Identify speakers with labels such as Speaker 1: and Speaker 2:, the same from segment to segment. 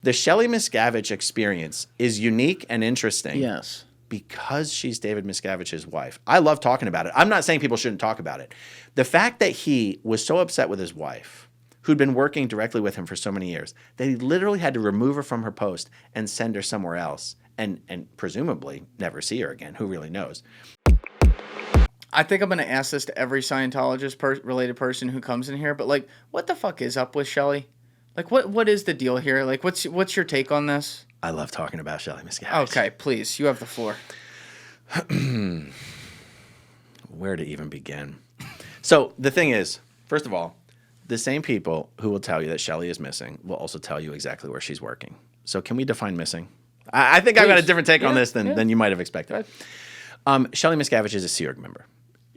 Speaker 1: The Shelly Miscavige experience is unique and interesting.
Speaker 2: Yes.
Speaker 1: Because she's David Miscavige's wife. I love talking about it. I'm not saying people shouldn't talk about it. The fact that he was so upset with his wife, who'd been working directly with him for so many years, that he literally had to remove her from her post and send her somewhere else and presumably never see her again. Who really knows?
Speaker 2: I think I'm going to ask this to every Scientologist related person who comes in here, but like, what the fuck is up with Shelly? Like, what is the deal here? Like, what's your take on this?
Speaker 1: I love talking about Shelly Miscavige.
Speaker 2: Okay, please. You have the floor.
Speaker 1: Where to even begin? So the thing is, first of all, the same people who will tell you that Shelly is missing will also tell you exactly where she's working. So can we define missing? I think I've got a different take on this than you might have expected. Shelly Miscavige is a Sea Org member.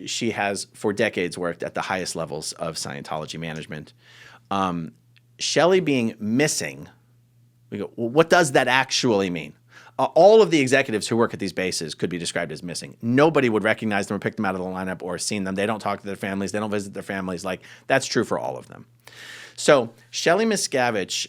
Speaker 1: She has, for decades, worked at the highest levels of Scientology management. Shelly being missing, we go, well, what does that actually mean? All of the executives who work at these bases could be described as missing. Nobody would recognize them or pick them out of the lineup or seen them. They don't talk to their families. They don't visit their families. Like, that's true for all of them. So Shelly Miscavige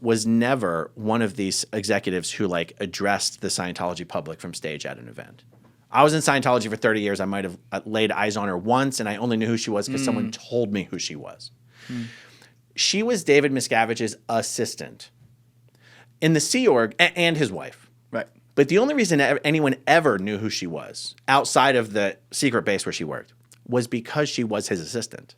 Speaker 1: was never one of these executives who like addressed the Scientology public from stage at an event. I was in Scientology for 30 years. I might have laid eyes on her once, and I only knew who she was because someone told me who she was. She was David Miscavige's assistant in the Sea Org and his wife.
Speaker 2: Right.
Speaker 1: But the only reason anyone ever knew who she was outside of the secret base where she worked was because she was his assistant,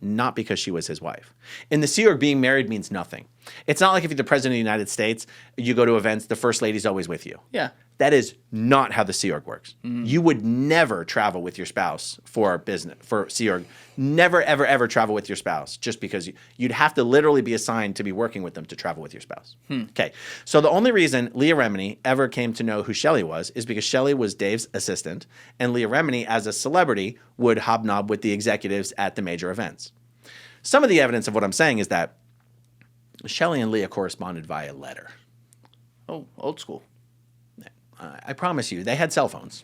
Speaker 1: not because she was his wife. In the Sea Org, being married means nothing. It's not like if you're the president of the United States, you go to events, the first lady's always with you.
Speaker 2: Yeah.
Speaker 1: That is not how the Sea Org works. You would never travel with your spouse for business, for Sea Org. Never, ever, ever travel with your spouse just because you'd have to literally be assigned to be working with them to travel with your spouse. Okay. So the only reason Leah Remini ever came to know who Shelly was is because Shelly was Dave's assistant, and Leah Remini, as a celebrity, would hobnob with the executives at the major events. Some of the evidence of what I'm saying is that Shelly and Leah corresponded via letter.
Speaker 2: Oh, old school.
Speaker 1: I promise you, they had cell phones.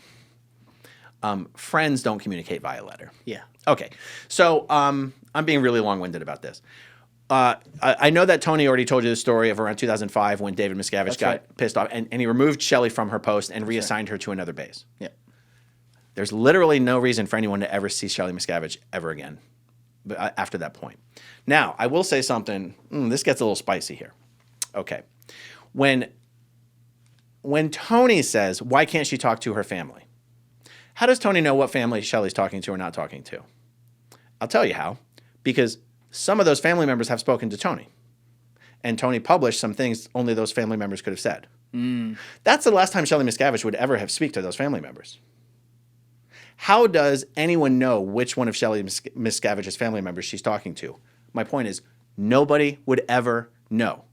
Speaker 1: Friends don't communicate via letter.
Speaker 2: Yeah.
Speaker 1: Okay. So I'm being really long-winded about this. I know that Tony already told you the story of around 2005 when David Miscavige got pissed off, and he removed Shelly from her post and reassigned her to another base.
Speaker 2: Yeah.
Speaker 1: There's literally no reason for anyone to ever see Shelly Miscavige ever again after that point. Now, I will say something. This gets a little spicy here. Okay. When Tony says, why can't she talk to her family? How does Tony know what family Shelly's talking to or not talking to? I'll tell you how. Because some of those family members have spoken to Tony. And Tony published some things only those family members could have said. That's the last time Shelly Miscavige would ever have speak to those family members. How does anyone know which one of Shelly Miscavige's family members she's talking to? My point is, nobody would ever know.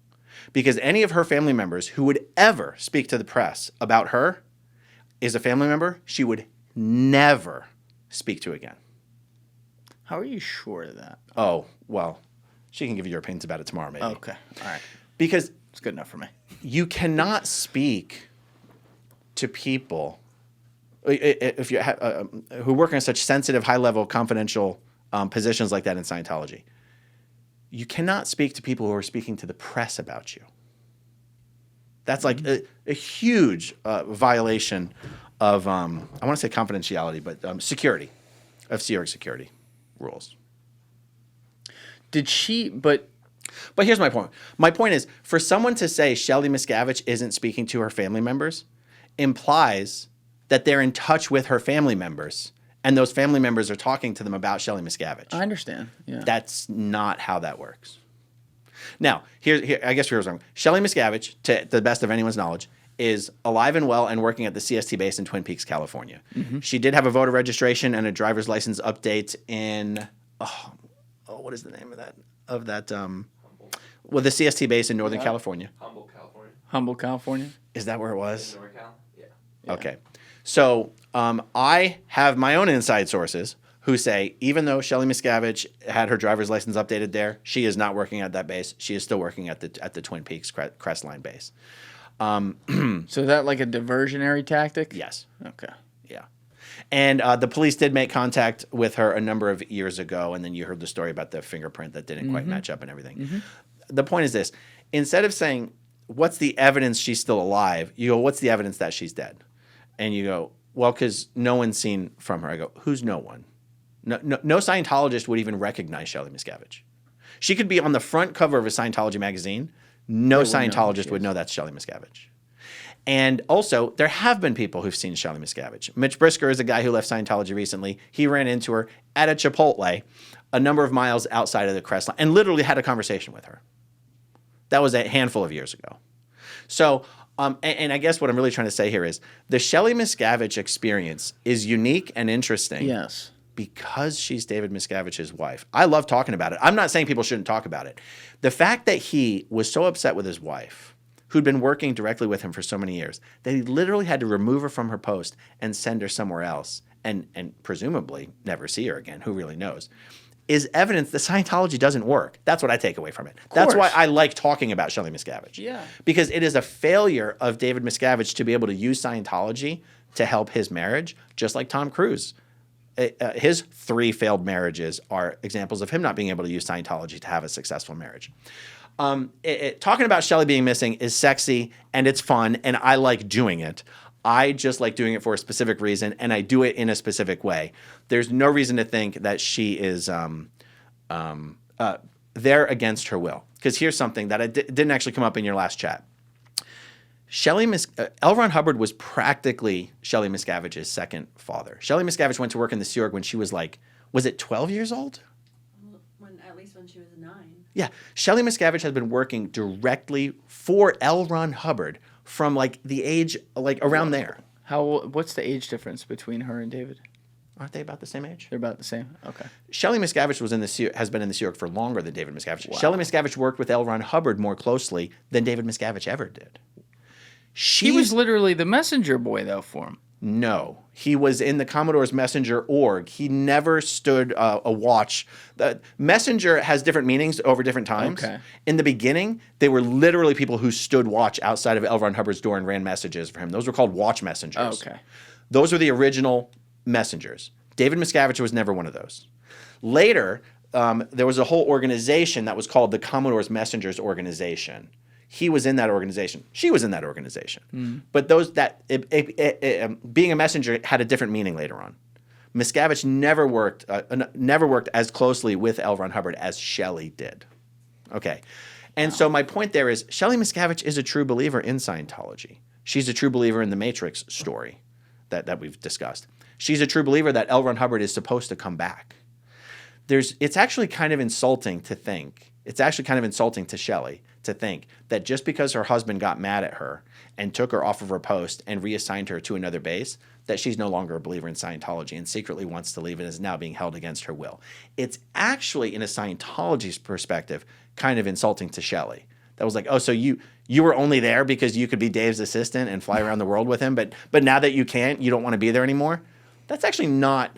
Speaker 1: Because any of her family members who would ever speak to the press about her is a family member she would never speak to again.
Speaker 2: How are you sure of that?
Speaker 1: Oh, well, she can give you your opinions about it tomorrow, maybe.
Speaker 2: Okay. All right.
Speaker 1: Because
Speaker 2: it's good enough for me.
Speaker 1: You cannot speak to people if you who work in such sensitive, high-level, confidential positions like that in Scientology. You cannot speak to people who are speaking to the press about you. That's like a huge violation of, I want to say confidentiality, but security, of Sea Org security rules.
Speaker 2: Did she, but
Speaker 1: here's my point. My point is, for someone to say Shelly Miscavige isn't speaking to her family members implies that they're in touch with her family members, and those family members are talking to them about Shelly Miscavige.
Speaker 2: I understand. Yeah.
Speaker 1: That's not how that works. Now, I guess here's wrong. Shelly Miscavige, to the best of anyone's knowledge, is alive and well and working at the CST base in Twin Peaks, California. She did have a voter registration and a driver's license update in what is the name of that? The CST base in Northern California.
Speaker 2: Humble, California.
Speaker 1: Is that where it was?
Speaker 3: NorCal? Yeah.
Speaker 1: Okay. So I have my own inside sources who say even though Shelly Miscavige had her driver's license updated there, she is not working at that base. She is still working at the Twin Peaks Crestline base.
Speaker 2: So is that like a diversionary tactic?
Speaker 1: Yes.
Speaker 2: Okay.
Speaker 1: Yeah. And the police did make contact with her a number of years ago, and then you heard the story about the fingerprint that didn't quite match up and everything. The point is this. Instead of saying, what's the evidence she's still alive? You go, what's the evidence that she's dead? And you go, well, because no one's seen from her. I go, who's no one? No Scientologist would even recognize Shelly Miscavige. She could be on the front cover of a Scientology magazine. No Scientologist would know that's Shelly Miscavige. And also, there have been people who've seen Shelly Miscavige. Mitch Brisker is a guy who left Scientology recently. He ran into her at a Chipotle a number of miles outside of the crest line and literally had a conversation with her. That was a handful of years ago. So, and I guess what I'm really trying to say here is the Shelly Miscavige experience is unique and interesting.
Speaker 2: Yes.
Speaker 1: Because she's David Miscavige's wife. I love talking about it. I'm not saying people shouldn't talk about it. The fact that he was so upset with his wife, who'd been working directly with him for so many years, that he literally had to remove her from her post and send her somewhere else and presumably never see her again, who really knows, is evidence that Scientology doesn't work. That's what I take away from it. That's why I like talking about Shelly Miscavige.
Speaker 2: Yeah.
Speaker 1: Because it is a failure of David Miscavige to be able to use Scientology to help his marriage, just like Tom Cruise. His 3 failed marriages are examples of him not being able to use Scientology to have a successful marriage. Talking about Shelly being missing is sexy and it's fun, and I like doing it. I just like doing it for a specific reason, and I do it in a specific way. There's no reason to think that she is there against her will. Because here's something that didn't actually come up in your last chat. L. Ron Hubbard was practically Shelly Miscavige's second father. Shelly Miscavige went to work in the Sea Org when she was like, was it 12 years old?
Speaker 3: At least when she was 9.
Speaker 1: Yeah. Shelly Miscavige has been working directly for L. Ron Hubbard from like the age, like around there.
Speaker 2: What's the age difference between her and David?
Speaker 1: Aren't they about the same age?
Speaker 2: They're about the same. Okay.
Speaker 1: Shelly Miscavige has been in the Sea Org for longer than David Miscavige.
Speaker 2: Wow.
Speaker 1: Shelly Miscavige worked with L. Ron Hubbard more closely than David Miscavige ever did.
Speaker 2: He was literally the messenger boy, though, for him.
Speaker 1: No. He was in the Commodore's messenger org. He never stood a watch. The messenger has different meanings over different times.
Speaker 2: Okay.
Speaker 1: In the beginning, they were literally people who stood watch outside of L. Ron Hubbard's door and ran messages for him. Those were called watch messengers.
Speaker 2: Okay.
Speaker 1: Those were the original messengers. David Miscavige was never one of those. Later, there was a whole organization that was called the Commodore's Messengers Organization. He was in that organization. She was in that organization. Mm. But being a messenger had a different meaning later on. Miscavige never worked as closely with L. Ron Hubbard as Shelly did. Okay. And so my point there is Shelly Miscavige is a true believer in Scientology. She's a true believer in the Matrix story that we've discussed. She's a true believer that L. Ron Hubbard is supposed to come back. It's actually kind of insulting to think. It's actually kind of insulting to Shelly to think that just because her husband got mad at her and took her off of her post and reassigned her to another base, that she's no longer a believer in Scientology and secretly wants to leave and is now being held against her will. It's actually, in a Scientologist perspective, kind of insulting to Shelly. That was like, oh, so you were only there because you could be Dave's assistant and fly around the world with him, but now that you can't, you don't want to be there anymore? That's actually not...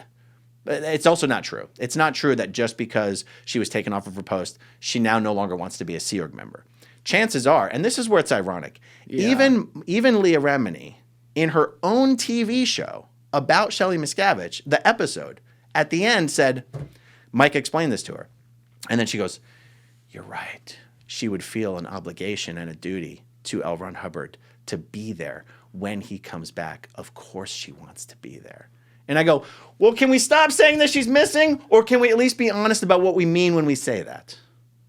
Speaker 1: It's also not true. It's not true that just because she was taken off of her post, she now no longer wants to be a Sea Org member. Chances are, and this is where it's ironic, even Leah Remini, in her own TV show about Shelly Miscavige, the episode, at the end said, Mike explained this to her. And then she goes, you're right. She would feel an obligation and a duty to L. Ron Hubbard to be there when he comes back. Of course she wants to be there. And I go, well, can we stop saying that she's missing? Or can we at least be honest about what we mean when we say that?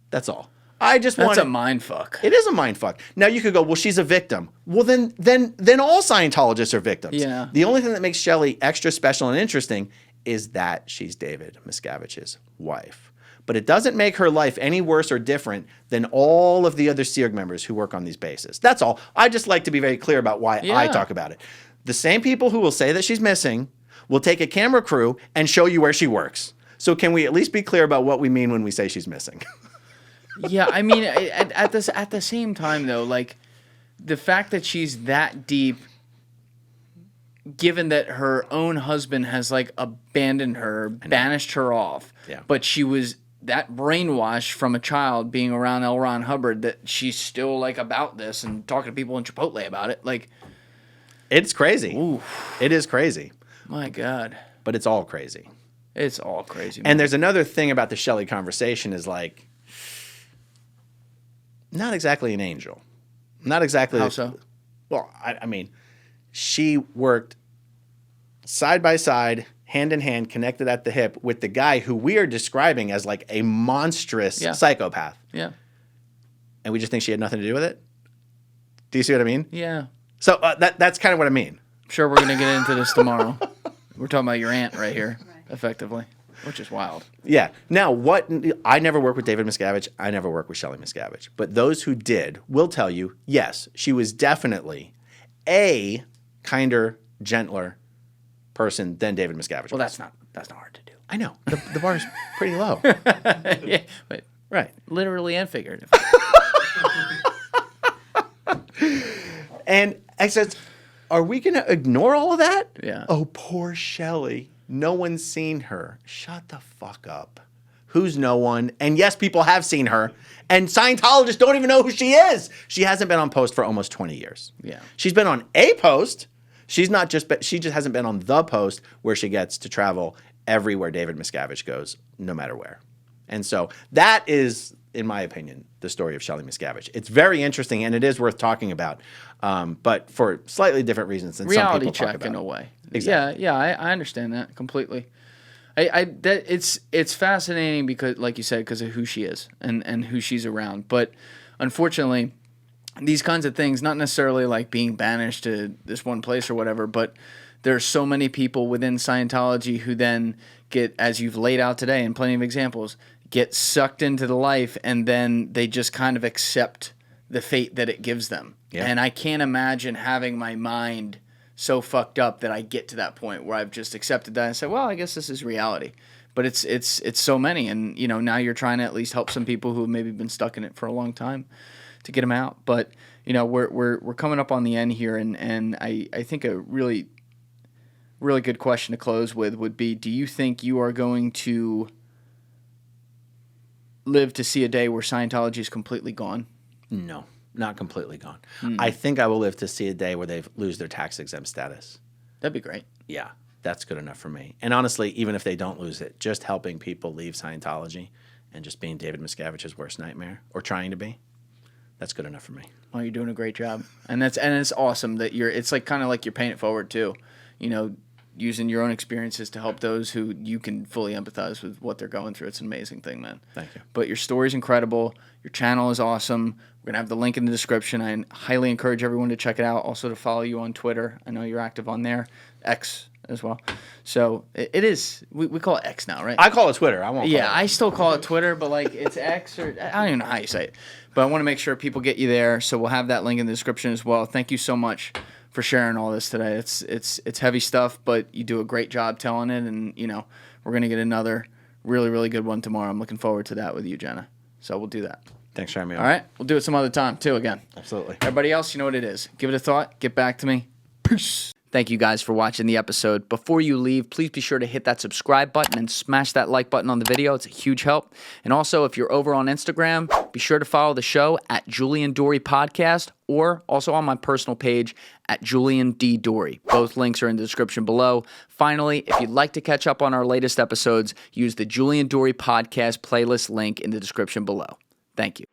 Speaker 1: That's all. That's
Speaker 2: a mind fuck.
Speaker 1: It is a mind fuck. Now you could go, well, she's a victim. Well, then all Scientologists are victims.
Speaker 2: Yeah.
Speaker 1: The only thing that makes Shelly extra special and interesting is that she's David Miscavige's wife. But it doesn't make her life any worse or different than all of the other Sea Org members who work on these bases. That's all. I just like to be very clear about why I talk about it. The same people who will say that she's missing will take a camera crew and show you where she works. So can we at least be clear about what we mean when we say she's missing?
Speaker 2: Yeah, I mean, at the same time, though, like, the fact that she's that deep, given that her own husband has, like, abandoned her, banished her off, but she was that brainwashed from a child being around L. Ron Hubbard that she's still, like, about this and talking to people in Chipotle about it, like...
Speaker 1: It's crazy.
Speaker 2: Ooh.
Speaker 1: It is crazy.
Speaker 2: My God.
Speaker 1: But it's all crazy.
Speaker 2: It's all crazy, man.
Speaker 1: And there's another thing about the Shelly conversation is, like... not exactly an angel. Not exactly.
Speaker 2: How so?
Speaker 1: Well, I mean, she worked side by side, hand in hand, connected at the hip with the guy who we are describing as like a monstrous psychopath.
Speaker 2: Yeah.
Speaker 1: And we just think she had nothing to do with it? Do you see what I mean?
Speaker 2: Yeah.
Speaker 1: So that's kind of what I mean.
Speaker 2: I'm sure we're going to get into this tomorrow. We're talking about your aunt right here, effectively, which is wild.
Speaker 1: Yeah. Now, I never worked with David Miscavige. I never worked with Shelly Miscavige. But those who did will tell you, yes, she was definitely a kinder, gentler person than David Miscavige.
Speaker 2: Well, that's not hard to do.
Speaker 1: I know. The bar is pretty low.
Speaker 2: Yeah, but
Speaker 1: Right.
Speaker 2: literally and figuratively.
Speaker 1: And I said, are we going to ignore all of that?
Speaker 2: Yeah.
Speaker 1: Oh, poor Shelly. No one's seen her. Shut the fuck up. Who's no one? And yes, people have seen her. And Scientologists don't even know who she is. She hasn't been on post for almost 20 years.
Speaker 2: Yeah.
Speaker 1: She's been on a post. She just hasn't been on the post where she gets to travel everywhere David Miscavige goes, no matter where. And so that is, in my opinion, the story of Shelly Miscavige. It's very interesting, and it is worth talking about, but for slightly different reasons than some people talk about.
Speaker 2: Reality check in a way.
Speaker 1: Exactly.
Speaker 2: Yeah, I understand that completely. It's fascinating because, like you said, because of who she is and who she's around. But unfortunately, these kinds of things, not necessarily like being banished to this one place or whatever, but there are so many people within Scientology who then get, as you've laid out today in plenty of examples, get sucked into the life, and then they just kind of accept the fate that it gives them.
Speaker 1: Yeah.
Speaker 2: And I can't imagine having my mind so fucked up that I get to that point where I've just accepted that and said, well, I guess this is reality. But it's so many, and now you're trying to at least help some people who have maybe been stuck in it for a long time to get them out. But we're coming up on the end here, and I think a really good question to close with would be, do you think you are going to live to see a day where Scientology is completely gone?
Speaker 1: No, not completely gone. I think I will live to see a day where they lose their tax-exempt status.
Speaker 2: That'd be great.
Speaker 1: Yeah, that's good enough for me. And honestly, even if they don't lose it, just helping people leave Scientology and just being David Miscavige's worst nightmare, or trying to be, that's good enough for me.
Speaker 2: Well, you're doing a great job, and it's awesome that it's like kind of like you're paying it forward too, using your own experiences to help those who you can fully empathize with what they're going through. It's an amazing thing, man.
Speaker 1: Thank you.
Speaker 2: But your story's incredible. Your channel is awesome. We're gonna have the link in the description. I highly encourage everyone to check it out. Also to follow you on Twitter. I know you're active on there. X as well. So it is. We call it X now, right?
Speaker 1: I call it Twitter. I won't.
Speaker 2: Yeah, I still call it Twitter, but like it's X, or I don't even know how you say it. But I want to make sure people get you there. So we'll have that link in the description as well. Thank you so much for sharing all this today. It's heavy stuff, but you do a great job telling it, and we're gonna get another really, really good one tomorrow. I'm looking forward to that with you, Jenna. So we'll do that.
Speaker 1: Thanks for having me on.
Speaker 2: All right, we'll do it some other time too. Again,
Speaker 1: Absolutely.
Speaker 2: everybody else, you know what it is. Give it a thought. Get back to me. Peace. Thank you guys for watching the episode. Before you leave, please be sure to hit that subscribe button and smash that like button on the video. It's a huge help. And also, if you're over on Instagram, be sure to follow the show at Julian Dorey Podcast, or also on my personal page at Julian D. Dorey. Both links are in the description below. Finally, if you'd like to catch up on our latest episodes, use the Julian Dorey Podcast playlist link in the description below. Thank you.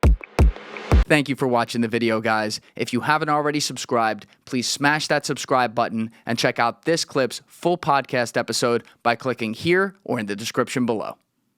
Speaker 2: Thank you for watching the video, guys. If you haven't already subscribed, please smash that subscribe button and check out this clip's full podcast episode by clicking here or in the description below.